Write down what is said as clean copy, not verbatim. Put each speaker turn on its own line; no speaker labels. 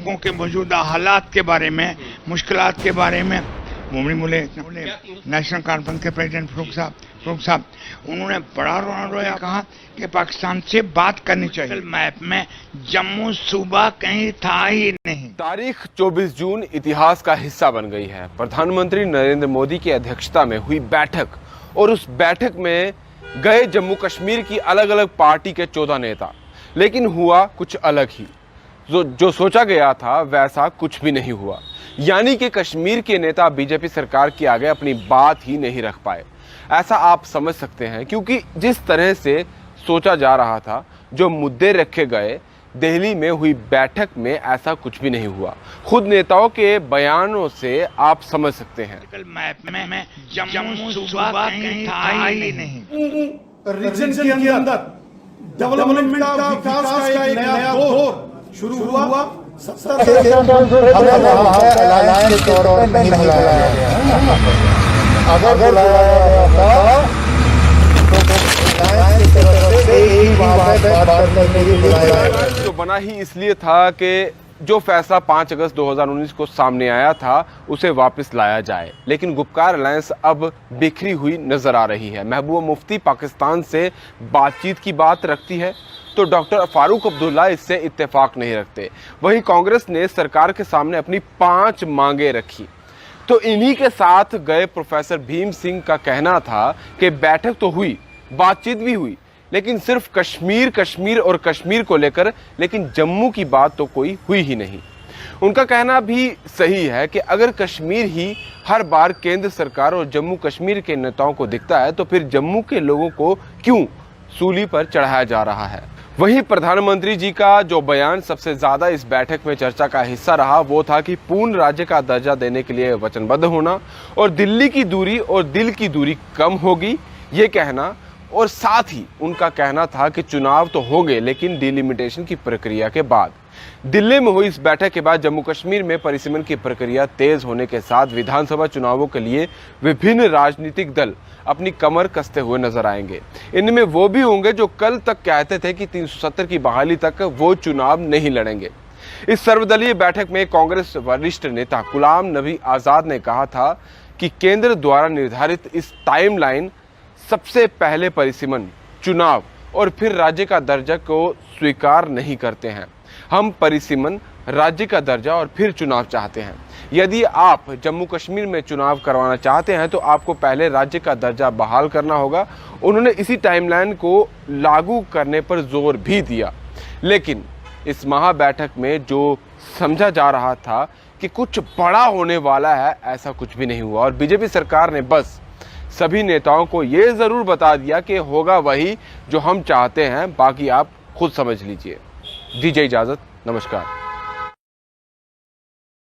लोगों के मौजूदा हालात के बारे में, मुश्किलात के बारे में बोले नेशनल कॉन्फ्रेंस के प्रेसिडेंट फारूक साहब उन्होंने बड़ा रोया, कहा कि पाकिस्तान से बात करनी चाहिए। मैप में जम्मू सूबा कहीं था ही नहीं।
तारीख 24 जून इतिहास का हिस्सा बन गई है। प्रधानमंत्री नरेंद्र मोदी की अध्यक्षता में हुई बैठक और उस बैठक में गए जम्मू कश्मीर की अलग अलग पार्टी के 14 नेता, लेकिन हुआ कुछ अलग ही। जो सोचा गया था वैसा कुछ भी नहीं हुआ, यानी कि कश्मीर के नेता बीजेपी सरकार के आगे अपनी बात ही नहीं रख पाए। ऐसा आप समझ सकते हैं क्योंकि जिस तरह से सोचा जा रहा था, जो मुद्दे रखे गए, दिल्ली में हुई बैठक में ऐसा कुछ भी नहीं हुआ। खुद नेताओं के बयानों से आप समझ सकते हैं।
मैप में जम्मू सूबा कहीं था ही नहीं।
रीजन के अंदर डेवलपमेंट का विकास का एक नया दौर शुरू हुआ।
अलायंस के तौर पर नहीं बुलाया गया। अगर बुलाया गया तो अलायंस के तौर पे ही वहाँ पे बात करने के लिए बुलाया गया।
जो बना ही इसलिए था कि जो फैसला 5 अगस्त 2019 को सामने आया था उसे वापस लाया जाए, लेकिन गुपकार अलायंस अब बिखरी हुई नजर आ रही है। महबूबा मुफ्ती पाकिस्तान से बातचीत की बात रखती है तो डॉक्टर फारूक अब्दुल्ला इससे इत्तेफाक नहीं रखते। वहीं कांग्रेस ने सरकार के सामने अपनी 5 मांगे रखी। तो इन्हीं के साथ गए प्रोफेसर भीम सिंह का कहना था कि बैठक तो हुई, बातचीत भी हुई, लेकिन सिर्फ कश्मीर और कश्मीर को लेकर, लेकिन जम्मू की बात तो कोई हुई ही नहीं। उनका कहना भी सही है कि अगर कश्मीर ही हर बार केंद्र सरकार और जम्मू कश्मीर के नेताओं को दिखता है तो फिर जम्मू के लोगों को क्यों सूली पर चढ़ाया जा रहा है। वहीं प्रधानमंत्री जी का जो बयान सबसे ज्यादा इस बैठक में चर्चा का हिस्सा रहा वो था कि पूर्ण राज्य का दर्जा देने के लिए वचनबद्ध होना और दिल्ली की दूरी और दिल की दूरी कम होगी, ये कहना। और साथ ही उनका कहना था कि चुनाव तो होंगे लेकिन डिलिमिटेशन की प्रक्रिया के बाद। दिल्ली में हुई इस बैठक के बाद जम्मू कश्मीर में परिसीमन की प्रक्रिया तेज होने के साथ विधानसभा चुनावों के लिए विभिन्न राजनीतिक दल अपनी कमर कसते हुए नजर आएंगे। इनमें वो भी होंगे जो कल तक कहते थे कि 370 की बहाली तक वो चुनाव नहीं लड़ेंगे। इस सर्वदलीय बैठक में कांग्रेस वरिष्ठ नेता गुलाम नबी आजाद ने कहा था कि केंद्र द्वारा निर्धारित इस टाइमलाइन सबसे पहले परिसीमन, चुनाव और फिर राज्य का दर्जा को स्वीकार नहीं करते हैं। हम परिसीमन, राज्य का दर्जा और फिर चुनाव चाहते हैं। यदि आप जम्मू कश्मीर में चुनाव करवाना चाहते हैं तो आपको पहले राज्य का दर्जा बहाल करना होगा। उन्होंने इसी टाइमलाइन को लागू करने पर जोर भी दिया, लेकिन इस महा बैठक में जो समझा जा रहा था कि कुछ बड़ा होने वाला है, ऐसा कुछ भी नहीं हुआ। और बीजेपी सरकार ने बस सभी नेताओं को ये जरूर बता दिया कि होगा वही जो हम चाहते हैं, बाकी आप खुद समझ लीजिए। दीजिए इजाजत, नमस्कार।